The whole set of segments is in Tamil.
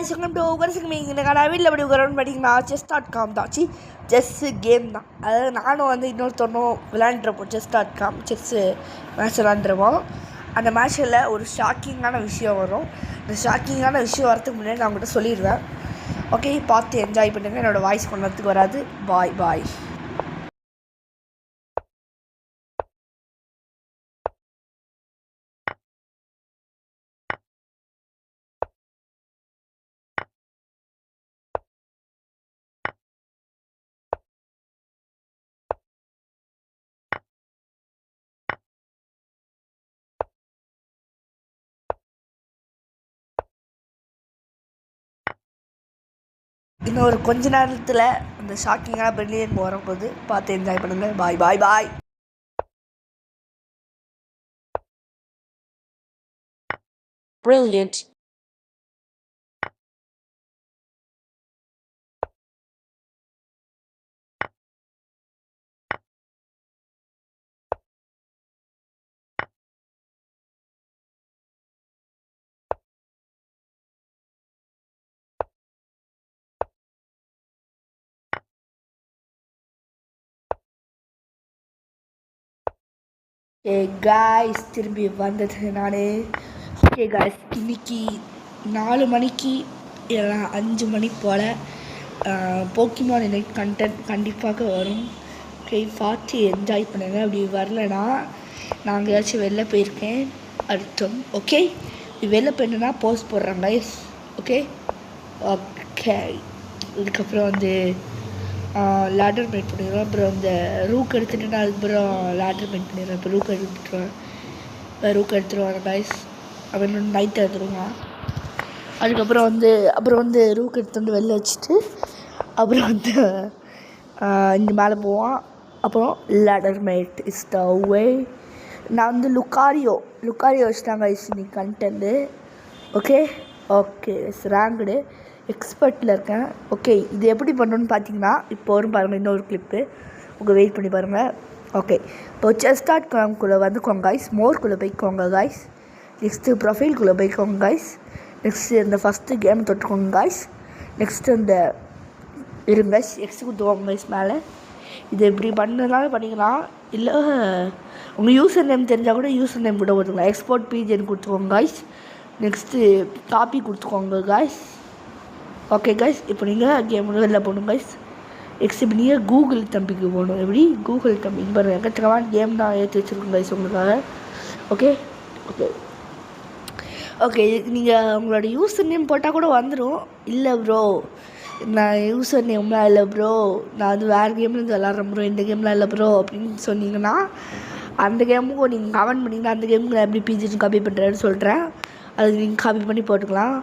guys, welcome to இந்த வீட்டில் எப்படி உட்காரன்னு பார்த்தீங்கன்னா chess.com தான். செஸ்ஸு கேம் தான். அதாவது நானும் வந்து இன்னொருத்தொன்னும் விளையாண்டுருப்போம். chess.com chess match விளையாண்டுருப்போம். அந்த மேட்ச்சில் ஒரு ஷாக்கிங்கான விஷயம் வரும். இந்த ஷாக்கிங்கான விஷயம் வரதுக்கு முன்னாடி நான் உங்கள்கிட்ட சொல்லிடுவேன். ஓகே, பார்த்து என்ஜாய் பண்ணுங்கள். என்னோடய வாய்ஸ் கொண்டதுக்கு வராது. பாய் பாய். இன்னும் ஒரு கொஞ்ச நேரத்தில் அந்த ஷாக்கிங்கான பிரில்லியன்ட் வரும்போது பார்த்து என்ஜாய் பண்ணுங்கள். பாய் பாய் பாய். Brilliant. காய்ஸ், திரும்பி வந்தது நான். ஓகே காய்ஸ், இன்னைக்கு 4 மணிக்கு இல்லைனா 5 மணி போல் போக்கிமான் எனக்கு கண்டென்ட் கண்டிப்பாக வரும். ஓகே, பார்த்து என்ஜாய் பண்ணுங்கள். அப்படி வரலனா நாங்கள் ஏதாச்சும் வெளில போயிருக்கேன் அர்த்தம். ஓகே, வெளில போயிருந்தேன்னா போஸ்ட் போடுறேன் கைஸ். ஓகே ஓகே இதுக்கப்புறம் வந்து லேடர் மெயிட் பண்ணிடுவேன். அப்புறம் இந்த ரூக் எடுத்துகிட்டு அதுக்கப்புறம் லேடர் மெயிட் பண்ணிடுவேன். இப்போ ரூக் எடுத்துருவேன் கைஸ். அவன் நைட்டு எடுத்துருவான். அதுக்கப்புறம் வந்து ரூக் எடுத்து வந்து வெளில வச்சுட்டு அப்புறம் வந்து இங்கே மேலே போவான். அப்புறம் லேடர் மெயிட் இஸ் த வே. நான் வந்து லுக்காரியோ வச்சுட்டாங்க கைஸ் இன்னைக்கு கண்டென்ட்டு. ஓகே ரேங்குடு எக்ஸ்பர்ட்டில் இருக்கேன். ஓகே, இது எப்படி பண்ணணுன்னு பார்த்தீங்கன்னா இப்போ வரும் பாருங்கள், இன்னொரு கிளிப்பு உங்கள் வெயிட் பண்ணி பாருங்கள். ஓகே, இப்போ chess.com-குள்ளே வந்துக்கோங்க கைஸ். மோர்க்குள்ளே போய்க்கோங்க கைஸ். நெக்ஸ்ட்டு ப்ரொஃபைல்குள்ளே போய்க்கோங்க கைஸ். நெக்ஸ்ட்டு இந்த ஃபஸ்ட்டு கேம் தொட்டுக்கோங்க கைஸ். நெக்ஸ்ட்டு இந்த இருங்க கைஸ், எக்ஸ் கொடுத்துக்கோங்க கைஸ் மேலே. இது எப்படி பண்ணனாலும் பண்ணிக்கலாம், இல்லை உங்கள் யூசர் நேம் தெரிஞ்சால் கூட யூசர் நேம் கூட கொடுத்துக்கலாம். எக்ஸ்போர்ட் பிஜின்னு கொடுத்துக்கோங்க கைஸ். நெக்ஸ்ட்டு காப்பி கொடுத்துக்கோங்க கைஸ். ஓகே கைஸ், இப்போ நீங்கள் கேம் வெளில போகணும் கைஸ். நெக்ஸ்ட் இப்போ நீங்கள் கூகுள் தம்பிக்கு போகணும். எப்படி கூகுள் தம்பிக்கு பாருங்கள், எக்கச்சக்கமான கேம் தான் ஏற்றி வச்சுருக்கோம் கைஸ் உங்களுக்காக. ஓகே இதுக்கு நீங்கள் உங்களோட யூசர் நேம் போட்டால் கூட வந்துடும். இல்லை ப்ரோ, நான் யூசர் நேம்லாம் இல்லை ப்ரோ, நான் வந்து வேறு கேம்லேருந்து விளாட்றேன் ப்ரோ, இந்த கேம்லாம் இல்லை ப்ரோ அப்படின்னு சொன்னீங்கன்னா அந்த கேமுக்கும் நீங்கள் கமெண்ட் பண்ணிங்கன்னா அந்த கேமுக்கு நான் எப்படி பிஜின்னு காப்பி பண்ணுறேன்னு சொல்கிறேன். அதுக்கு நீங்கள் காப்பி பண்ணி போட்டுக்கலாம்.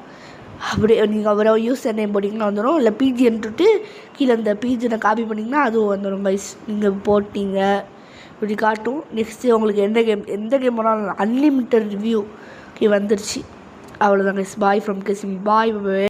அப்படியே நீங்கள் அவரை யூசர் நேம் போட்டிங்கன்னா வந்துடும். இல்லை பிஜின்ட்டு கீழே அந்த பிஜினை காப்பி பண்ணிங்கன்னா அதுவும் வந்துடும் கைஸ். நீங்கள் போட்டிங்க இப்படி காட்டும். நெக்ஸ்ட்டு உங்களுக்கு எந்த கேம் போனாலும் அன்லிமிட்டட் ரிவ்யூ வந்துருச்சு. அவ்வளோதான் கைஸ். Bye from கேசிம். பாய்.